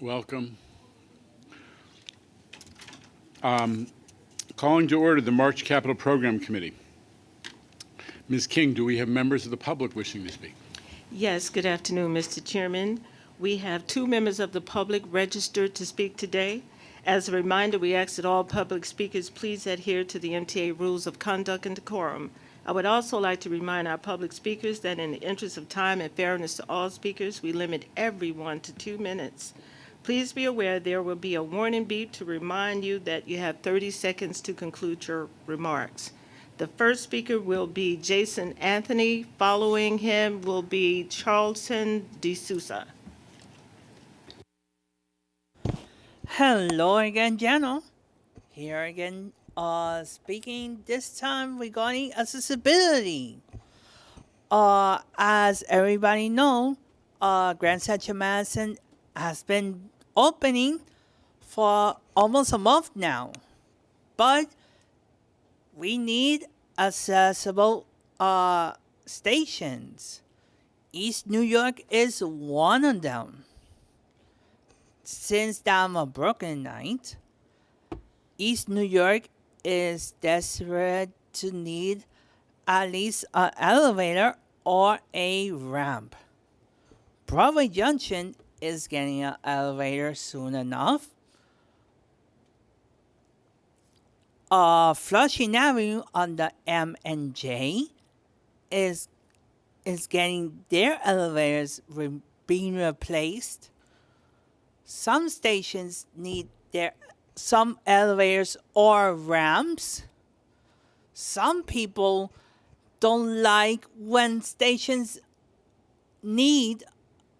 Welcome. Calling to order the March Capital Program Committee. Ms. King, do we have members of the public wishing to speak? Yes, good afternoon, Mr. Chairman. We have two members of the public registered to speak today. As a reminder, we ask that all public speakers please adhere to the MTA rules of conduct and decorum. I would also like to remind our public speakers that in the interest of time and fairness to all speakers, we limit everyone to 2 minutes. Please be aware there will be a warning beep to remind you that you have 30 seconds to conclude your remarks. The first speaker will be Jason Anthony. Following him will be Charlton D'Souza. Hello again, Jano. Here again, speaking this time regarding accessibility. As everybody know, Grand Central Madison has been opening for almost a month now, but we need accessible stations. East New York is one of them. Since I'm a Brooklynite, East New York is desperate to need at least an elevator or a ramp. Broadway Junction is getting an elevator soon enough. Flushing Avenue on the M and J is getting their elevators being replaced. Some stations need some elevators or ramps. Some people don't like when stations need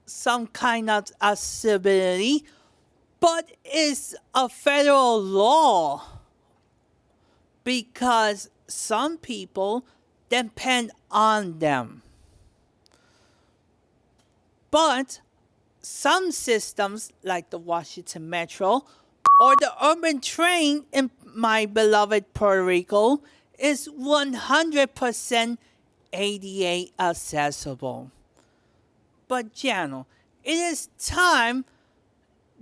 some kind of accessibility, but it's a federal law because some people depend on them. But some systems, like the Washington Metro or the urban train in my beloved Puerto Rico, is 100% ADA accessible. But Jano, it is time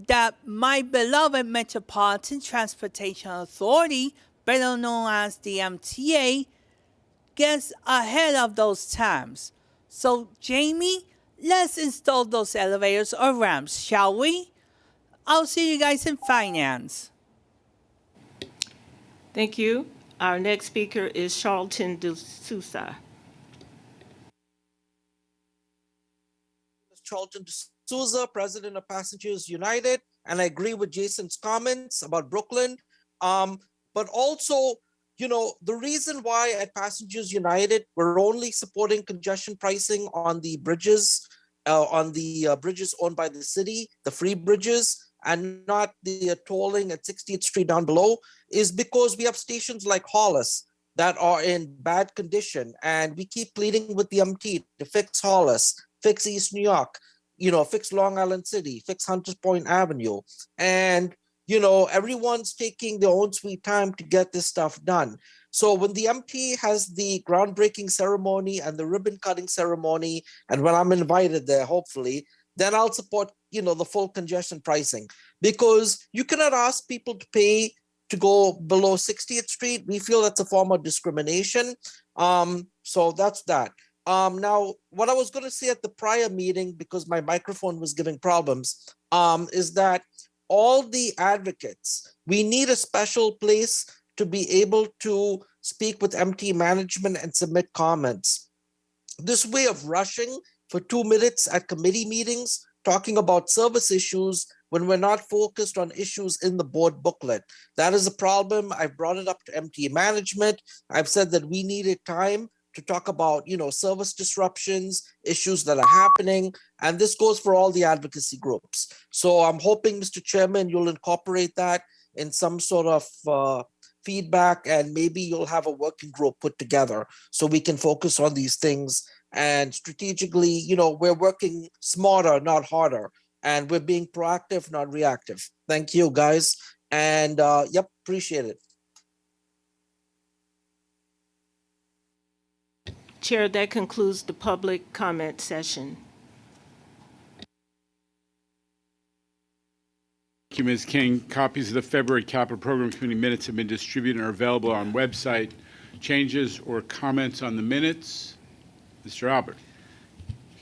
that my beloved Metropolitan Transportation Authority, better known as the MTA, gets ahead of those times. So Jamie, let's install those elevators or ramps, shall we? I'll see you guys in finance. Thank you. Our next speaker is Charlton D'Souza. Charlton D'Souza, president of Passengers United, and I agree with Jason's comments about Brooklyn. But also, the reason why at Passengers United we're only supporting congestion pricing on the bridges, bridges owned by the city, the free bridges, and not the tolling at 60th Street down below, is because we have stations like Hollis that are in bad condition, and we keep pleading with the MT to fix Hollis, fix East New York, fix Long Island City, fix Hunters Point Avenue. And, everyone's taking their own sweet time to get this stuff done. So when the MT has the groundbreaking ceremony and the ribbon cutting ceremony, and when I'm invited there, hopefully, then I'll support, the full congestion pricing. Because you cannot ask people to pay to go below 60th Street. We feel that's a form of discrimination. So that's that. Now, what I was going to say at the prior meeting, because my microphone was giving problems, is that all the advocates, we need a special place to be able to speak with MT management and submit comments. This way of rushing for 2 minutes at committee meetings, talking about service issues when we're not focused on issues in the board booklet. That is a problem. I've brought it up to MT management. I've said that we needed time to talk about, service disruptions, issues that are happening, and this goes for all the advocacy groups. So I'm hoping, Mr. Chairman, you'll incorporate that in some sort of feedback, and maybe you'll have a working group put together so we can focus on these things. And strategically, we're working smarter, not harder, and we're being proactive, not reactive. Thank you, guys. And appreciate it. Chair, that concludes the public comment session. Thank you, Ms. King. Copies of the February Capital Program Committee minutes have been distributed and are available on website. Changes or comments on the minutes? Mr. Albert.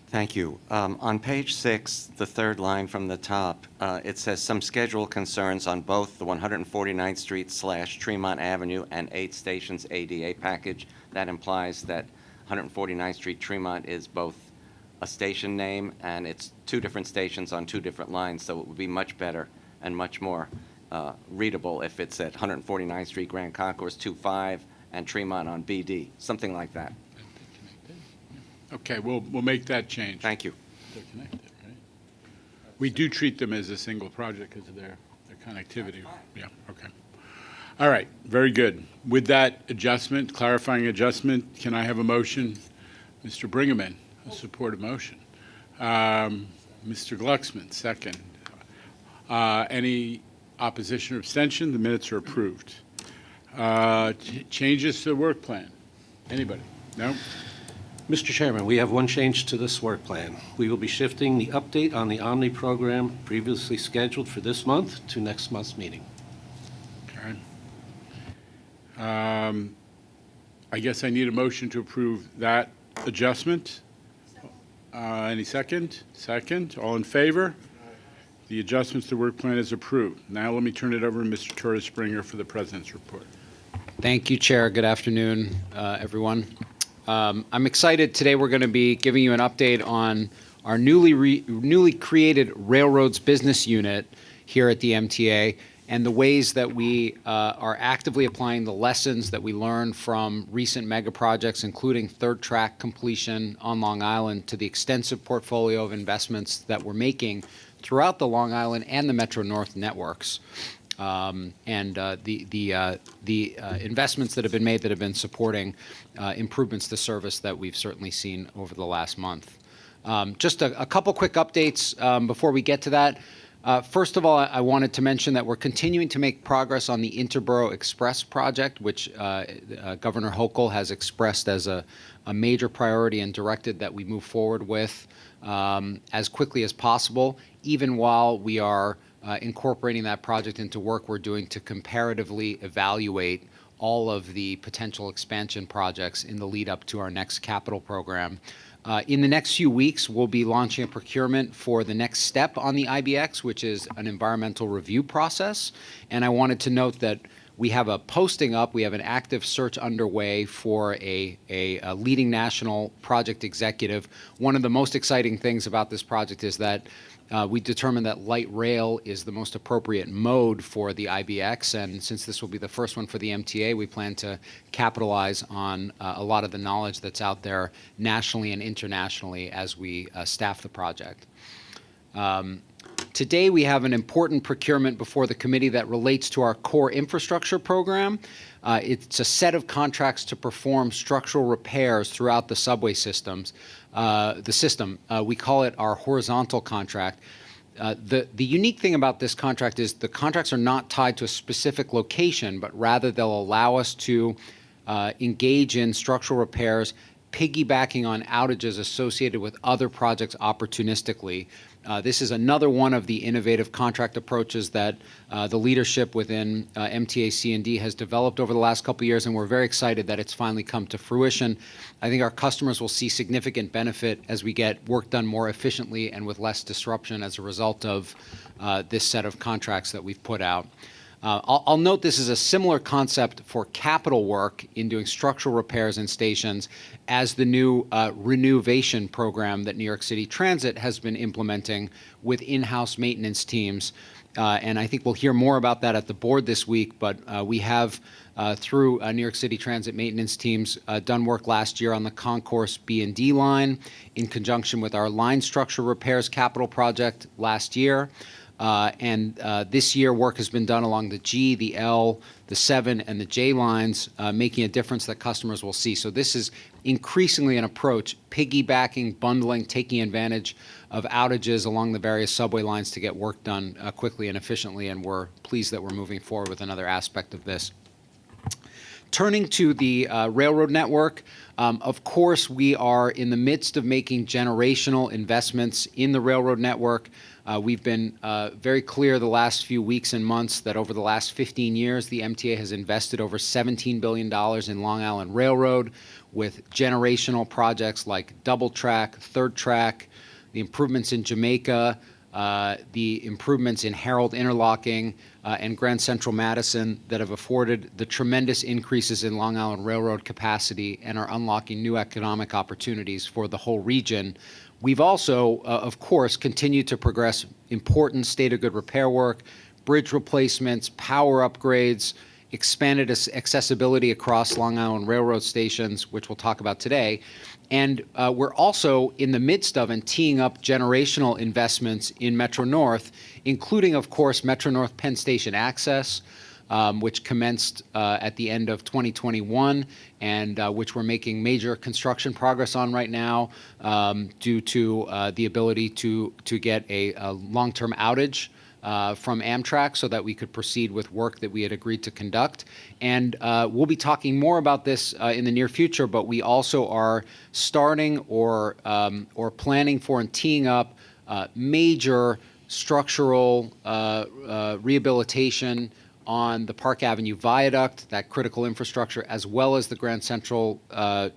Thank you. On page 6, the third line from the top, it says some schedule concerns on both the 149th Street / Tremont Avenue and 8 Stations ADA package. That implies that 149th Street Tremont is both a station name and it's 2 different stations on 2 different lines, so it would be much better and much more readable if it's at 149th Street Grand Concourse 25 and Tremont on BD, something like that. Okay, we'll make that change. Thank you. They're connected, right? We do treat them as a single project because of their connectivity. Yeah, okay. All right, very good. With that adjustment, clarifying adjustment, can I have a motion? Mr. Brinkman, a supportive motion. Mr. Glucksman, second. Any opposition or abstention? The minutes are approved. Changes to the work plan? Anybody? No? Mr. Chairman, we have one change to this work plan. We will be shifting the update on the Omni program previously scheduled for this month to next month's meeting. Okay. I guess I need a motion to approve that adjustment. Any second? Second. All in favor? The adjustments to the work plan is approved. Now let me turn it over to Mr. Torres Springer for the President's report. Thank you, Chair. Good afternoon, everyone. I'm excited. Today we're going to be giving you an update on our newly created Railroads Business Unit here at the MTA and the ways that we are actively applying the lessons that we learned from recent mega projects, including third track completion on Long Island, to the extensive portfolio of investments that we're making throughout the Long Island and the Metro North networks. The investments that have been made that have been supporting improvements to service that we've certainly seen over the last month. Just a couple quick updates before we get to that. First of all, I wanted to mention that we're continuing to make progress on the Interborough Express project, which Governor Hochul has expressed as a major priority and directed that we move forward with as quickly as possible, even while we are incorporating that project into work we're doing to comparatively evaluate all of the potential expansion projects in the lead up to our next capital program. In the next few weeks, we'll be launching a procurement for the next step on the IBX, which is an environmental review process. And I wanted to note that we have a posting up, we have an active search underway for a leading national project executive. One of the most exciting things about this project is that we determined that light rail is the most appropriate mode for the IBX, and since this will be the first one for the MTA, we plan to capitalize on a lot of the knowledge that's out there nationally and internationally as we staff the project. Today, we have an important procurement before the committee that relates to our core infrastructure program. It's a set of contracts to perform structural repairs throughout the subway systems. We call it our horizontal contract. The unique thing about this contract is the contracts are not tied to a specific location, but rather they'll allow us to engage in structural repairs, piggybacking on outages associated with other projects opportunistically. This is another one of the innovative contract approaches that the leadership within MTA C&D has developed over the last couple of years, and we're very excited that it's finally come to fruition. I think our customers will see significant benefit as we get work done more efficiently and with less disruption as a result of this set of contracts that we've put out. I'll note this is a similar concept for capital work in doing structural repairs in stations as the new renovation program that New York City Transit has been implementing with in-house maintenance teams. And I think we'll hear more about that at the board this week, but we have, through New York City Transit maintenance teams, done work last year on the Concourse B and D line in conjunction with our line structure repairs capital project last year. This year, work has been done along the G, the L, the 7, and the J lines, making a difference that customers will see. So this is increasingly an approach, piggybacking, bundling, taking advantage of outages along the various subway lines to get work done quickly and efficiently, and we're pleased that we're moving forward with another aspect of this. Turning to the railroad network, of course, we are in the midst of making generational investments in the railroad network. We've been very clear the last few weeks and months that over the last 15 years, the MTA has invested over $17 billion in Long Island Railroad with generational projects like double track, third track, the improvements in Jamaica, the improvements in Harold Interlocking and Grand Central Madison that have afforded the tremendous increases in Long Island Railroad capacity and are unlocking new economic opportunities for the whole region. We've also, of course, continued to progress important state of good repair work, bridge replacements, power upgrades, expanded accessibility across Long Island Railroad stations, which we'll talk about today. And we're also in the midst of and teeing up generational investments in Metro North, including, of course, Metro North Penn Station Access, which commenced at the end of 2021 and which we're making major construction progress on right now due to the ability to get a long-term outage from Amtrak so that we could proceed with work that we had agreed to conduct. And we'll be talking more about this in the near future, but we also are starting or planning for and teeing up major structural rehabilitation on the Park Avenue Viaduct, that critical infrastructure, as well as the Grand Central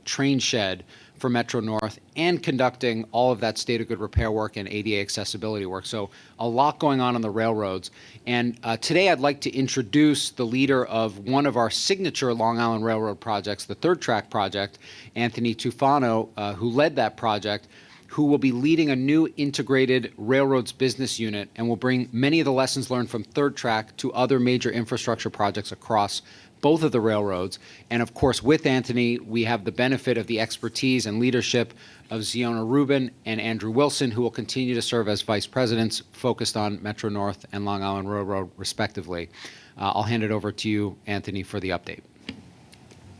train shed for Metro North, and conducting all of that state of good repair work and ADA accessibility work. So a lot going on the railroads. And today I'd like to introduce the leader of one of our signature Long Island Railroad projects, the Third Track project, Anthony Tufano, who led that project, who will be leading a new integrated railroads business unit and will bring many of the lessons learned from Third Track to other major infrastructure projects across both of the railroads. And of course, with Anthony, we have the benefit of the expertise and leadership of Ziona Rubin and Andrew Wilson, who will continue to serve as vice presidents focused on Metro North and Long Island Railroad, respectively. I'll hand it over to you, Anthony, for the update.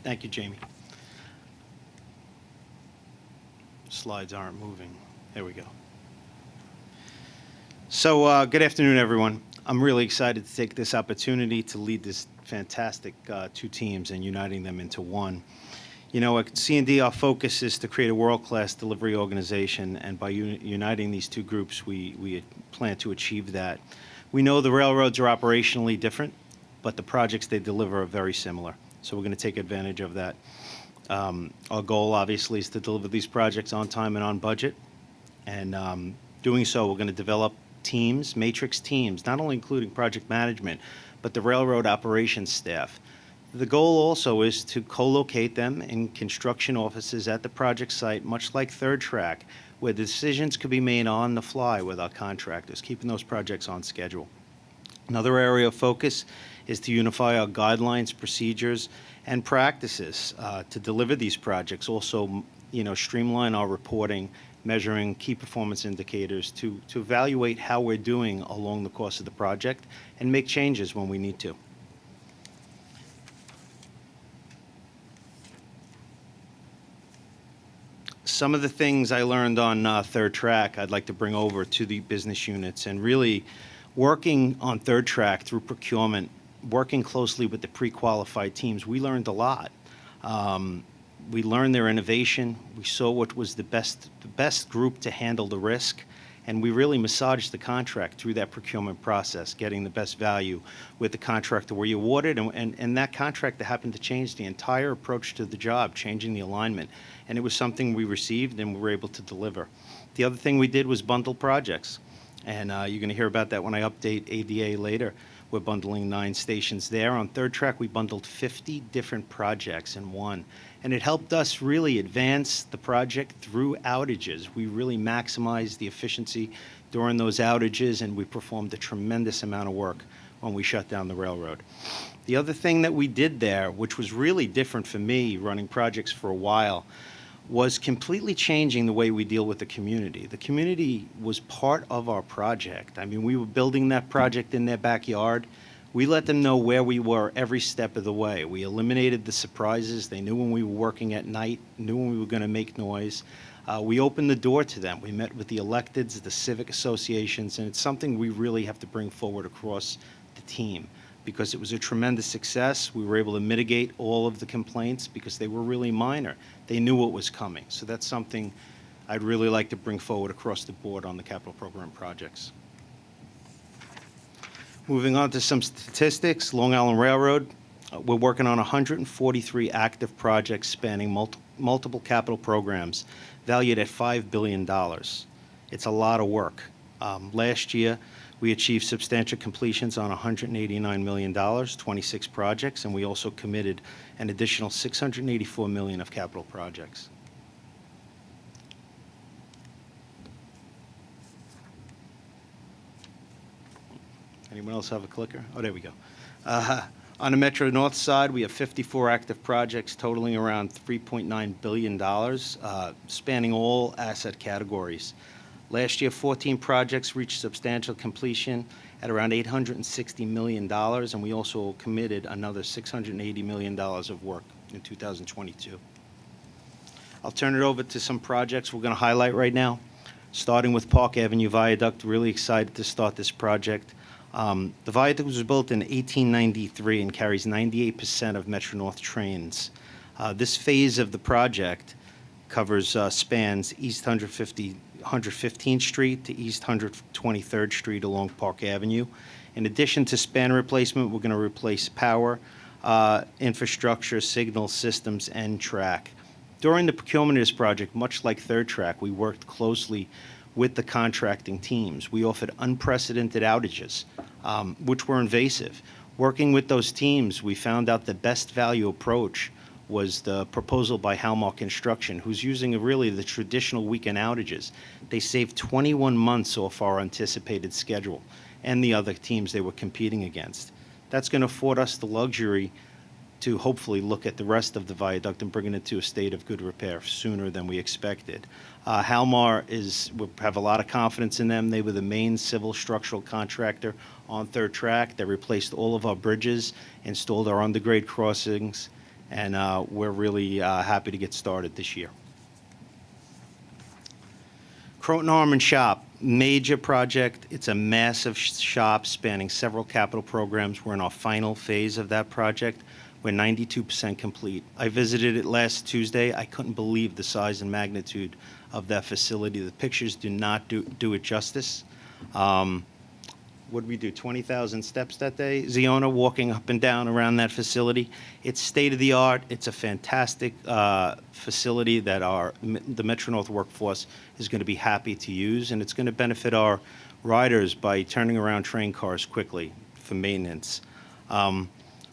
Thank you, Jamie. Slides aren't moving. There we go. So good afternoon, everyone. I'm really excited to take this opportunity to lead this fantastic two teams and uniting them into one. You know, at C&D, our focus is to create a world-class delivery organization, and by uniting these two groups, we plan to achieve that. We know the railroads are operationally different, but the projects they deliver are very similar. So we're going to take advantage of that. Our goal, obviously, is to deliver these projects on time and on budget. And doing so, we're going to develop teams, matrix teams, not only including project management, but the railroad operations staff. The goal also is to co-locate them in construction offices at the project site, much like Third Track, where decisions could be made on the fly with our contractors, keeping those projects on schedule. Another area of focus is to unify our guidelines, procedures, and practices to deliver these projects. Also, streamline our reporting, measuring key performance indicators to evaluate how we're doing along the course of the project and make changes when we need to. Some of the things I learned on Third Track I'd like to bring over to the business units, and really working on Third Track through procurement, working closely with the pre-qualified teams, we learned a lot. We learned their innovation. We saw what was the best group to handle the risk, and we really massaged the contract through that procurement process, getting the best value with the contractor we awarded, and that contractor happened to change the entire approach to the job, changing the alignment, and it was something we received and we were able to deliver. The other thing we did was bundle projects, and you're going to hear about that when I update ADA later. We're bundling 9 stations there. On Third Track, we bundled 50 different projects in one. And it helped us really advance the project through outages. We really maximized the efficiency during those outages, and we performed a tremendous amount of work when we shut down the railroad. The other thing that we did there, which was really different for me running projects for a while, was completely changing the way we deal with the community. The community was part of our project. I mean, we were building that project in their backyard. We let them know where we were every step of the way. We eliminated the surprises. They knew when we were working at night, knew when we were going to make noise. We opened the door to them. We met with the electeds, the civic associations, and it's something we really have to bring forward across the team. because it was a tremendous success. We were able to mitigate all of the complaints because they were really minor. They knew what was coming. So that's something I'd really like to bring forward across the board on the capital program projects. Moving on to some statistics, Long Island Railroad, we're working on 143 active projects spanning multiple capital programs valued at $5 billion. It's a lot of work. Last year, we achieved substantial completions on $189 million, 26 projects, and we also committed an additional $684 million of capital projects. Anyone else have a clicker? Oh, there we go. On the Metro North side, we have 54 active projects totaling around $3.9 billion, spanning all asset categories. Last year, 14 projects reached substantial completion at around $860 million, and we also committed another $680 million of work in 2022. I'll turn it over to some projects we're going to highlight right now, starting with Park Avenue Viaduct. Really excited to start this project. The viaduct was built in 1893 and carries 98% of Metro-North trains. This phase of the project spans East 115th Street to East 123rd Street along Park Avenue. In addition to span replacement, we're going to replace power, infrastructure, signal systems, and track. During the procurement of this project, much like Third Track, we worked closely with the contracting teams. We offered unprecedented outages, which were invasive. Working with those teams, we found out the best value approach was the proposal by Halmar Construction, who's using really the traditional weekend outages. They saved 21 months off our anticipated schedule and the other teams they were competing against. That's going to afford us the luxury to hopefully look at the rest of the viaduct and bring it to a state of good repair sooner than we expected. Halmar we have a lot of confidence in them. They were the main civil structural contractor on Third Track. They replaced all of our bridges, installed our undergrade crossings, and we're really happy to get started this year. Croton Harmon Shop, major project. It's a massive shop spanning several capital programs. We're in our final phase of that project. We're 92% complete. I visited it last Tuesday. I couldn't believe the size and magnitude of that facility. The pictures do not do it justice. What did we do, 20,000 steps that day? Ziona walking up and down around that facility. It's state-of-the-art. It's a fantastic facility that the Metro-North workforce is going to be happy to use, and it's going to benefit our riders by turning around train cars quickly for maintenance.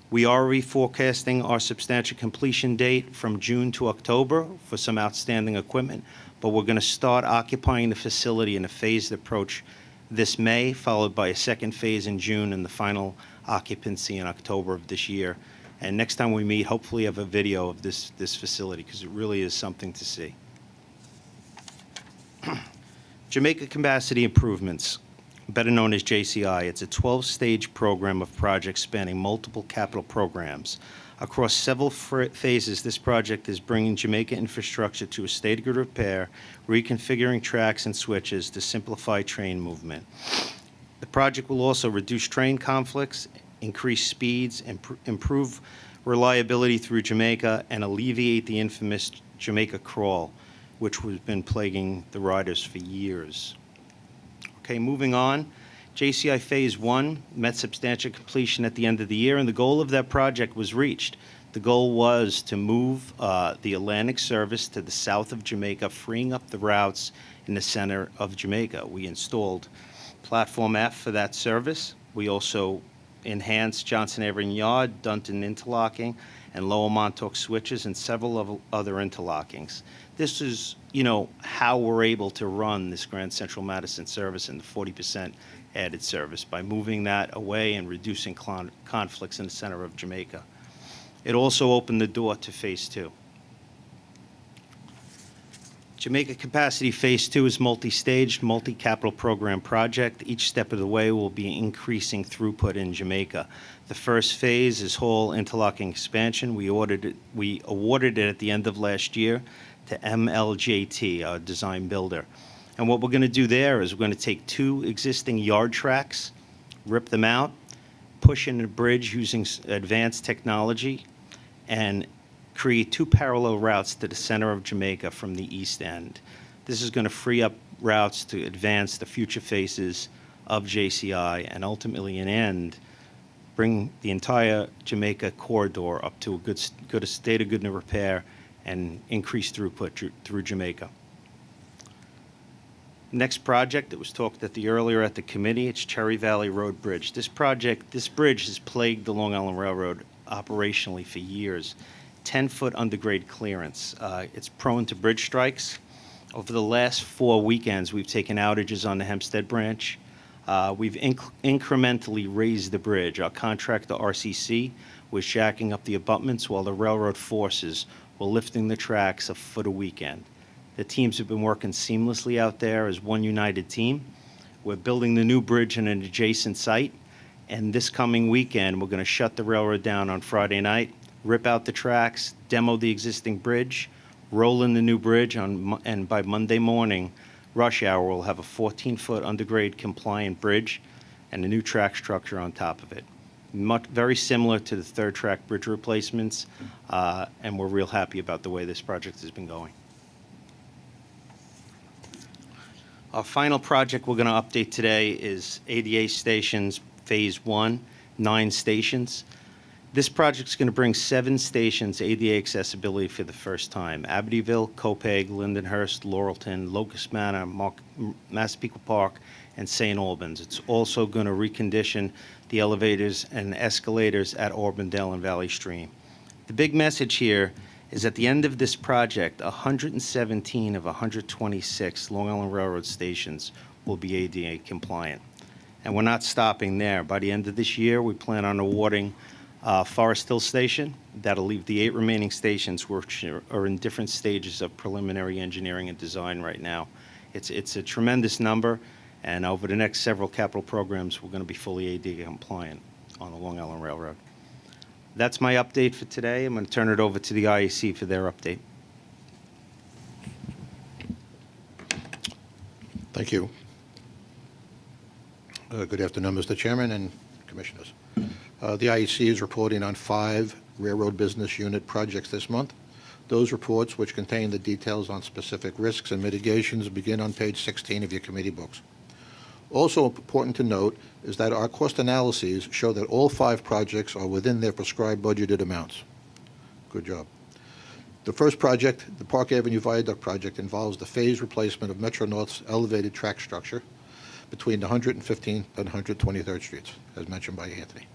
We are reforecasting our substantial completion date from June to October for some outstanding equipment, but we're going to start occupying the facility in a phased approach this May, followed by a second phase in June and the final occupancy in October of this year. And next time we meet, hopefully have a video of this facility because it really is something to see. Jamaica Capacity Improvements, better known as JCI. It's a 12-stage program of projects spanning multiple capital programs. Across several phases, this project is bringing Jamaica infrastructure to a state of good repair, reconfiguring tracks and switches to simplify train movement. The project will also reduce train conflicts, increase speeds, improve reliability through Jamaica, and alleviate the infamous Jamaica crawl, which has been plaguing the riders for years. Okay, moving on. JCI Phase 1 met substantial completion at the end of the year, and the goal of that project was reached. The goal was to move the Atlantic service to the south of Jamaica, freeing up the routes in the center of Jamaica. We installed Platform F for that service. We also enhanced Johnson Avenue Yard, Dunton interlocking, and Lower Montauk switches, and several other interlockings. This is, how we're able to run this Grand Central Madison service and the 40% added service by moving that away and reducing conflicts in the center of Jamaica. It also opened the door to Phase 2. Jamaica Capacity Phase 2 is multi-staged, multi-capital program project. Each step of the way will be increasing throughput in Jamaica. The first phase is whole interlocking expansion. We awarded it at the end of last year to MLJT, our design builder. And what we're going to do there is we're going to take 2 existing yard tracks, rip them out, push in the bridge using advanced technology and create 2 parallel routes to the center of Jamaica from the east end. This is going to free up routes to advance the future phases of JCI and ultimately, in end, bring the entire Jamaica corridor up to a good state of good repair and increase throughput through Jamaica. Next project that was talked earlier at the committee, it's Cherry Valley Road Bridge. This bridge has plagued the Long Island Railroad operationally for years. 10-foot undergrade clearance. It's prone to bridge strikes. Over the last 4 weekends, we've taken outages on the Hempstead branch. We've incrementally raised the bridge. Our contractor, RCC, was jacking up the abutments while the railroad forces were lifting the tracks a foot a weekend. The teams have been working seamlessly out there as one united team. We're building the new bridge in an adjacent site, and this coming weekend, we're going to shut the railroad down on Friday night, rip out the tracks, demo the existing bridge, roll in the new bridge, and by Monday morning, rush hour, we'll have a 14-foot undergrade compliant bridge and a new track structure on top of it. Very similar to the third track bridge replacements, and we're real happy about the way this project has been going. Our final project we're going to update today is ADA Stations Phase 1, 9 stations. This project is going to bring 7 stations ADA accessibility for the first time. Amityville, Copeg, Lindenhurst, Laurelton, Locust Manor, Massapequa Park, and St. Albans. It's also going to recondition the elevators and escalators at Auburndale and Valley Stream. The big message here is at the end of this project, 117 of 126 Long Island Railroad stations will be ADA compliant. And we're not stopping there. By the end of this year, we plan on awarding Forest Hill Station. That'll leave the 8 remaining stations, which are in different stages of preliminary engineering and design right now. It's a tremendous number, and over the next several capital programs, we're going to be fully ADA compliant on the Long Island Railroad. That's my update for today. I'm going to turn it over to the IEC for their update. Thank you. Good afternoon, Mr. Chairman and Commissioners. The IEC is reporting on 5 Railroad Business Unit projects this month. Those reports, which contain the details on specific risks and mitigations, begin on page 16 of your committee books. Also important to note is that our cost analyses show that all 5 projects are within their prescribed budgeted amounts. Good job. The first project, the Park Avenue Viaduct project, involves the phased replacement of Metro-North's elevated track structure between the 115th and 123rd Streets, as mentioned by Anthony.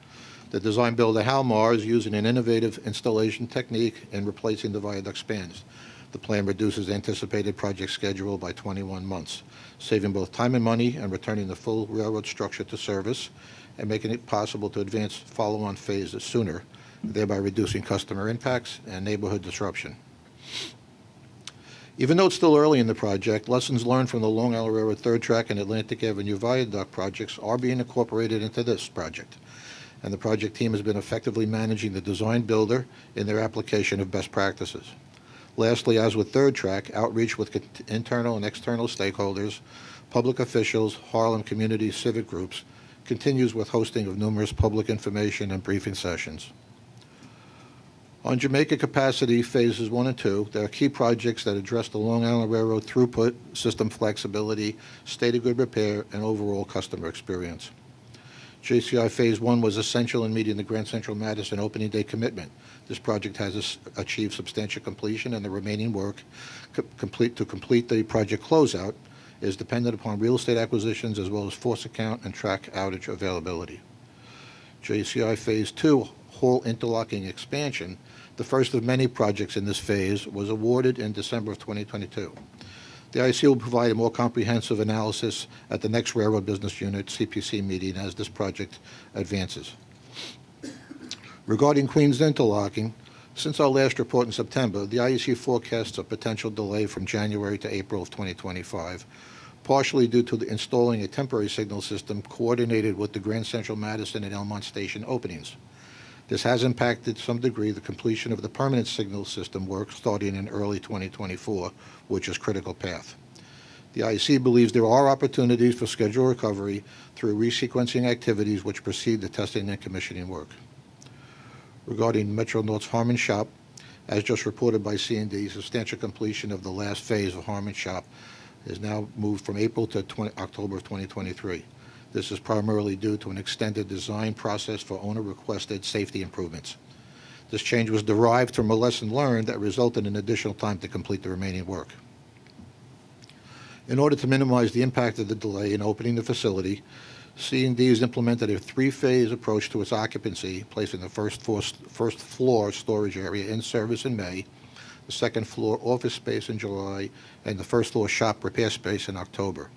The design builder Halmar is using an innovative installation technique in replacing the viaduct spans. The plan reduces anticipated project schedule by 21 months, saving both time and money and returning the full railroad structure to service and making it possible to advance follow-on phases sooner, thereby reducing customer impacts and neighborhood disruption. Even though it's still early in the project, lessons learned from the Long Island Railroad Third Track and Atlantic Avenue Viaduct projects are being incorporated into this project, and the project team has been effectively managing the design builder in their application of best practices. Lastly, as with Third Track, outreach with internal and external stakeholders, public officials, Harlem community civic groups continues with hosting of numerous public information and briefing sessions. On Jamaica capacity phases 1 and 2, there are key projects that address the Long Island Railroad throughput, system flexibility, state of good repair, and overall customer experience. JCI Phase 1 was essential in meeting the Grand Central Madison opening day commitment. This project has achieved substantial completion, and the remaining work to complete the project closeout is dependent upon real estate acquisitions as well as force account and track outage availability. JCI Phase 2 Hall interlocking expansion, the first of many projects in this phase, was awarded in December of 2022. The IEC will provide a more comprehensive analysis at the next Railroad Business Unit CPC meeting as this project advances. Regarding Queens interlocking, since our last report in September, the IEC forecasts a potential delay from January to April of 2025, partially due to installing a temporary signal system coordinated with the Grand Central Madison and Elmont Station openings. This has impacted to some degree the completion of the permanent signal system work starting in early 2024, which is critical path. The IEC believes there are opportunities for schedule recovery through resequencing activities which precede the testing and commissioning work. Regarding Metro North's Harmon Shop, as just reported by C&D, substantial completion of the last phase of Harmon Shop is now moved from April to October of 2023. This is primarily due to an extended design process for owner-requested safety improvements. This change was derived from a lesson learned that resulted in additional time to complete the remaining work. In order to minimize the impact of the delay in opening the facility, C&D has implemented a three-phase approach to its occupancy, placing the first floor storage area in service in May, the second floor office space in July, and the first floor shop repair space in October.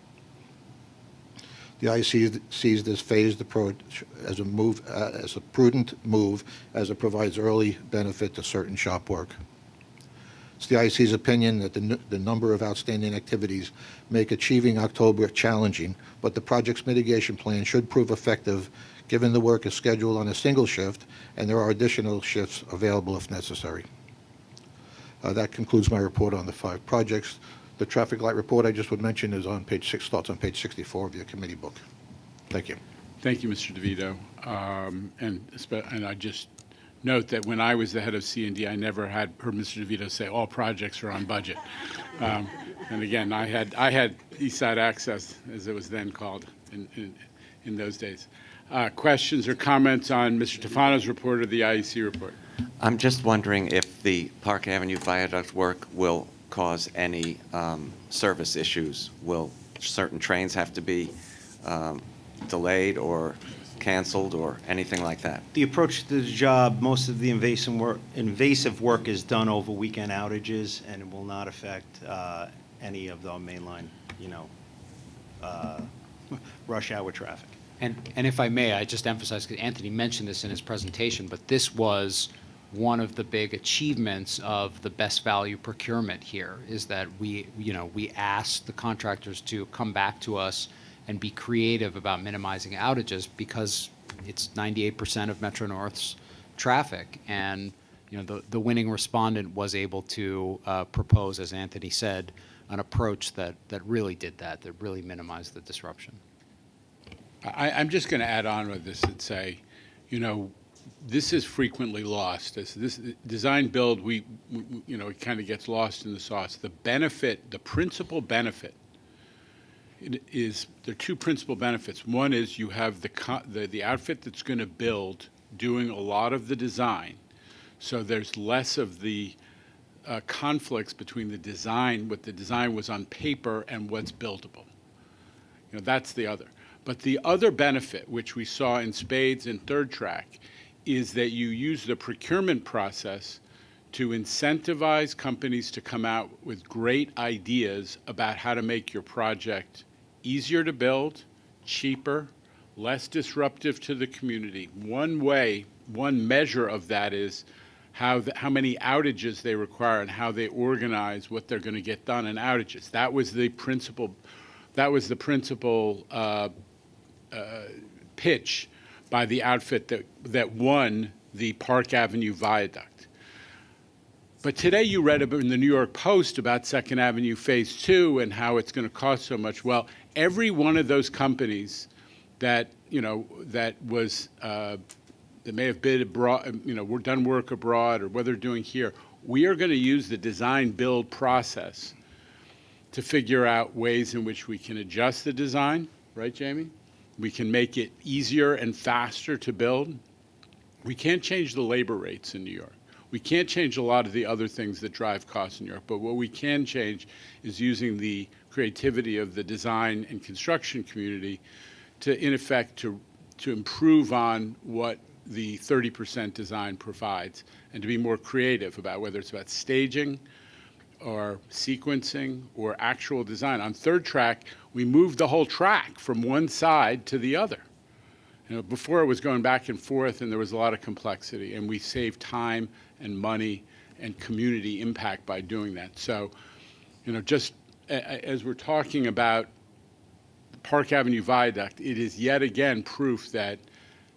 The IEC sees this phased approach as a prudent move, as it provides early benefit to certain shop work. It's the IEC's opinion that the number of outstanding activities make achieving October challenging, but the project's mitigation plan should prove effective given the work is scheduled on a single shift and there are additional shifts available if necessary. That concludes my report on the 5 projects. The traffic light report I just would mention is on page 6, starts on page 64 of your committee book. Thank you. Thank you, Mr. DeVito. And I just note that when I was the head of C&D, I never had heard Mr. DeVito say all projects are on budget. And again, I had East Side Access, as it was then called in those days. Questions or comments on Mr. Tufano's report or the IEC report? I'm just wondering if the Park Avenue Viaduct work will cause any service issues. Will certain trains have to be delayed or canceled or anything like that? The approach to the job, most of the invasive work is done over weekend outages, and it will not affect any of the mainline, rush hour traffic. And if I may, I just emphasize, because Anthony mentioned this in his presentation, but this was one of the big achievements of the best value procurement here, is that we asked the contractors to come back to us and be creative about minimizing outages, because it's 98% of Metro North's traffic. And the winning respondent was able to propose, as Anthony said, an approach that really did that really minimized the disruption. I'm just going to add on with this and say, this is frequently lost. This design build, it kind of gets lost in the sauce. The principal benefit is, there are 2 principal benefits. One is you have the outfit that's going to build doing a lot of the design, so there's less of the conflicts between the design, what the design was on paper, and what's buildable. That's the other. But the other benefit, which we saw in spades in Third Track, is that you use the procurement process to incentivize companies to come out with great ideas about how to make your project easier to build, cheaper, less disruptive to the community. One measure of that is how many outages they require and how they organize what they're going to get done in outages. That was the principal pitch by the outfit that won the Park Avenue Viaduct. But today you read in the New York Post about Second Avenue Phase 2 and how it's going to cost so much. Well, every one of those companies that may have bid abroad, we're done work abroad, or what they're doing here, we are going to use the design build process to figure out ways in which we can adjust the design, right, Jamie? We can make it easier and faster to build. We can't change the labor rates in New York. We can't change a lot of the other things that drive costs in New York, but what we can change is using the creativity of the design and construction community to, in effect, to improve on what the 30% design provides, and to be more creative about whether it's about staging or sequencing or actual design. On Third Track, we moved the whole track from one side to the other. Before it was going back and forth, and there was a lot of complexity, and we saved time and money and community impact by doing that. So, just as we're talking about Park Avenue Viaduct, it is yet again proof that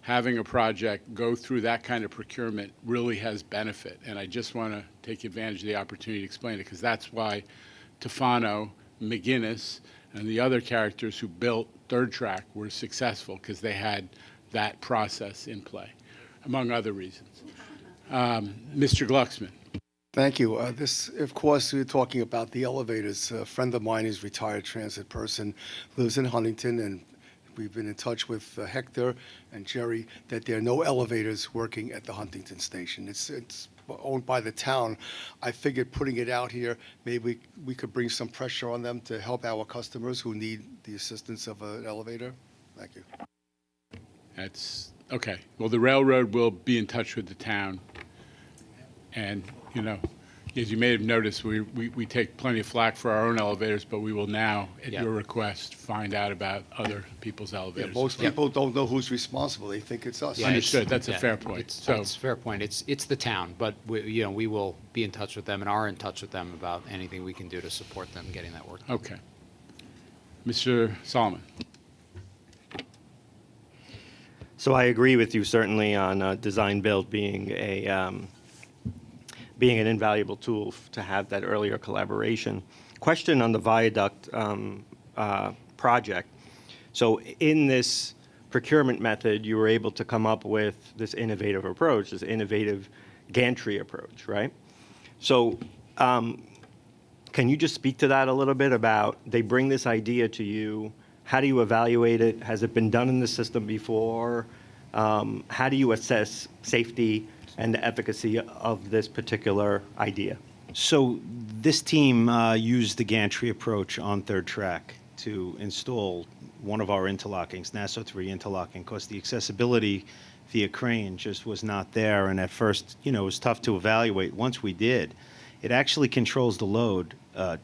having a project go through that kind of procurement really has benefit. And I just want to take advantage of the opportunity to explain it, because that's why Tufano McGinnis and the other characters who built Third Track were successful because they had that process in play, among other reasons. Mr. Glucksman. Thank you. This, of course, we're talking about the elevators. A friend of mine is a retired transit person, lives in Huntington, and we've been in touch with Hector and Jerry that there are no elevators working at the Huntington station. It's owned by the town. I figured putting it out here, maybe we could bring some pressure on them to help our customers who need the assistance of an elevator. Thank you. That's, okay. Well, the railroad will be in touch with the town. And, you know, as you may have noticed, we take plenty of flack for our own elevators, but we will now, at Yeah. your request, find out about other people's Yeah, elevators. most people don't know who's responsible. They think it's us. Yeah, Understood. That's a yeah, fair point. It's So- a fair point. It's the town, but we will be in touch with them and are in touch with them about anything we can do to support them getting that work. Okay. Mr. Solomon. So I agree with you certainly on design build being being an invaluable tool to have that earlier collaboration. Question on the Viaduct project. So in this procurement method, you were able to come up with this innovative approach, this innovative gantry approach, right? So can you just speak to that a little bit about, they bring this idea to you, how do you evaluate it? Has it been done in the system before? How do you assess safety and the efficacy of this particular idea? So this team used the gantry approach on Third Track to install one of our interlockings, NASO 3 interlocking, because the accessibility via crane just was not there. And at first, you know, it was tough to evaluate. Once we did, it actually controls the load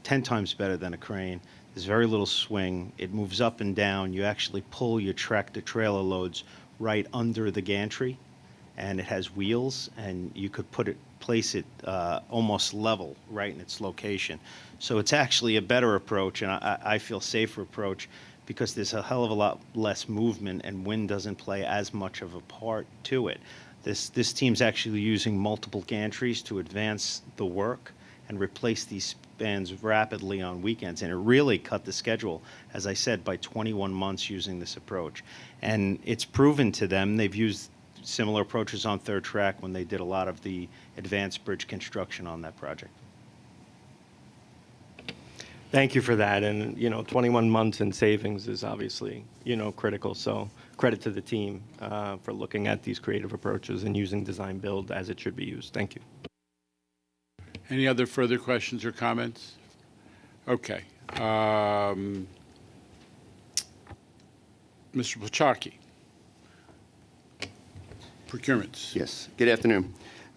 10 times better than a crane. There's very little swing. It moves up and down. You actually pull your tractor-trailer loads right under the gantry, and it has wheels, and you could place it almost level right in its location. So it's actually a better approach, and I feel safer approach, because there's a hell of a lot less movement, and wind doesn't play as much of a part to it. This team's actually using multiple gantries to advance the work and replace these spans rapidly on weekends, and it really cut the schedule, as I said, by 21 months using this approach. And it's proven to them. They've used similar approaches on Third Track when they did a lot of the advanced bridge construction on that project. Thank you for that. And, you know, 21 months in savings is obviously, you know, critical. So credit to the team for looking at these creative approaches and using design build as it should be used. Thank you. Any other further questions or comments? Okay. Mr. Plachocki. Procurements. Yes. Good afternoon.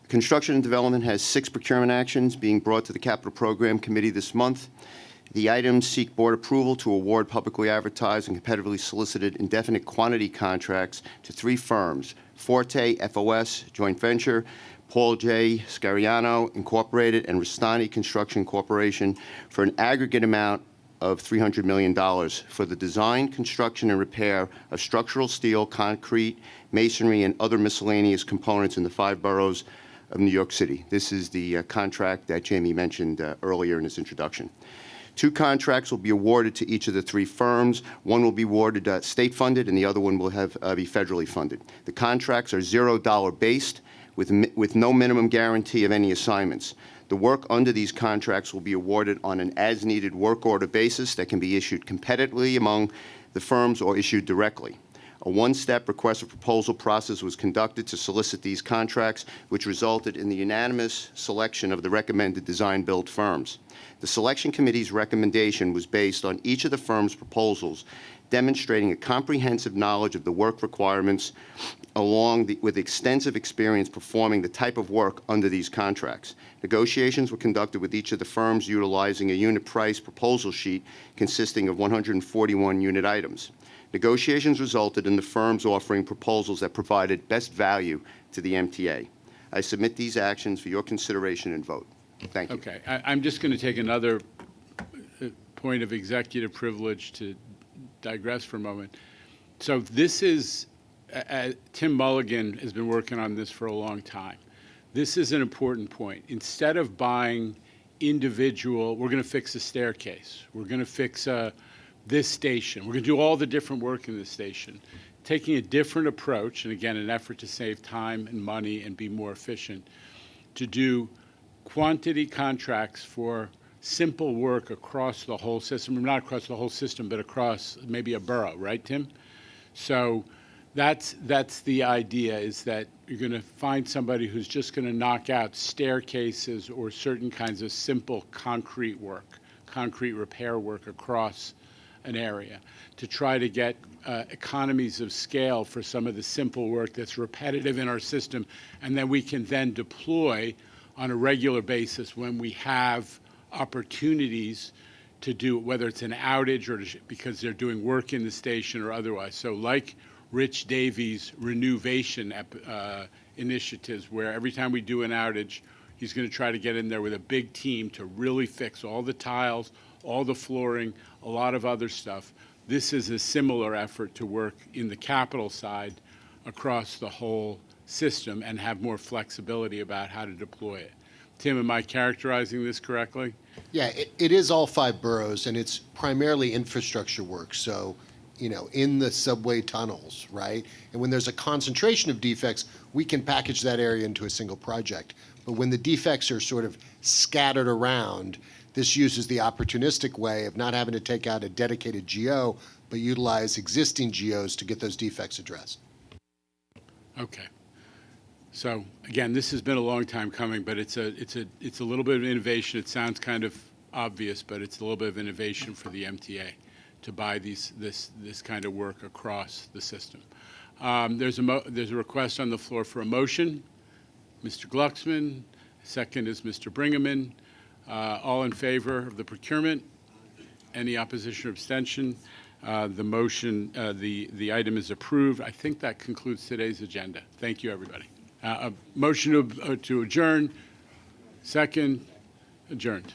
Construction and Development has 6 procurement actions being brought to the Capital Program Committee this month. The items seek board approval to award publicly advertised and competitively solicited indefinite quantity contracts to 3 firms, Forte FOS Joint Venture, Paul J. Scariano Incorporated, and Rastani Construction Corporation for an aggregate amount of $300 million for the design, construction, and repair of structural steel, concrete, masonry, and other miscellaneous components in the 5 boroughs of New York City. This is the contract that Jamie mentioned earlier in his introduction. 2 contracts will be awarded to each of the 3 firms. One will be awarded state-funded, and the other one will be federally funded. The contracts are $0 based, with no minimum guarantee of any assignments. The work under these contracts will be awarded on an as-needed work order basis that can be issued competitively among the firms or issued directly. A one-step request for proposal process was conducted to solicit these contracts, which resulted in the unanimous selection of the recommended design-build firms. The selection committee's recommendation was based on each of the firms' proposals, demonstrating a comprehensive knowledge of the work requirements with extensive experience performing the type of work under these contracts. Negotiations were conducted with each of the firms utilizing a unit price proposal sheet consisting of 141 unit items. Negotiations resulted in the firms offering proposals that provided best value to the MTA. I submit these actions for your consideration and vote. Thank you. Okay. I'm just going to take another point of executive privilege to digress for a moment. So this is, Tim Mulligan has been working on this for a long time. This is an important point. Instead of buying individual, we're going to fix a staircase, we're going to fix this station, we're going to do all the different work in this station, taking a different approach, and again, an effort to save time and money and be more efficient, to do quantity contracts for simple work across the whole system, not across the whole system, but across maybe a borough, right, Tim? So that's the idea, is that you're going to find somebody who's just going to knock out staircases or certain kinds of simple concrete work, concrete repair work across an area, to try to get economies of scale for some of the simple work that's repetitive in our system, and then we can then deploy on a regular basis when we have opportunities to do, whether it's an outage or because they're doing work in the station or otherwise. So like Rich Davies' renovation initiatives, where every time we do an outage, he's going to try to get in there with a big team to really fix all the tiles, all the flooring, a lot of other stuff. This is a similar effort to work in the capital side across the whole system and have more flexibility about how to deploy it. Tim, am I characterizing this correctly? Yeah, it is all 5 boroughs, and it's primarily infrastructure work. So, in the subway tunnels, right? And when there's a concentration of defects, we can package that area into a single project. But when the defects are sort of scattered around, this uses the opportunistic way of not having to take out a dedicated GO, but utilize existing GOs to get those defects addressed. Okay. So again, this has been a long time coming, but it's a little bit of innovation. It sounds kind of obvious, but it's a little bit of innovation for the MTA to buy this kind of work across the system. There's a request on the floor for a motion. Mr. Glucksman, second is Mr. Bringaman. All in favor of the procurement? Any opposition or abstention? The motion, the item is approved. I think that concludes today's agenda. Thank you, everybody. A motion to adjourn. Second, adjourned.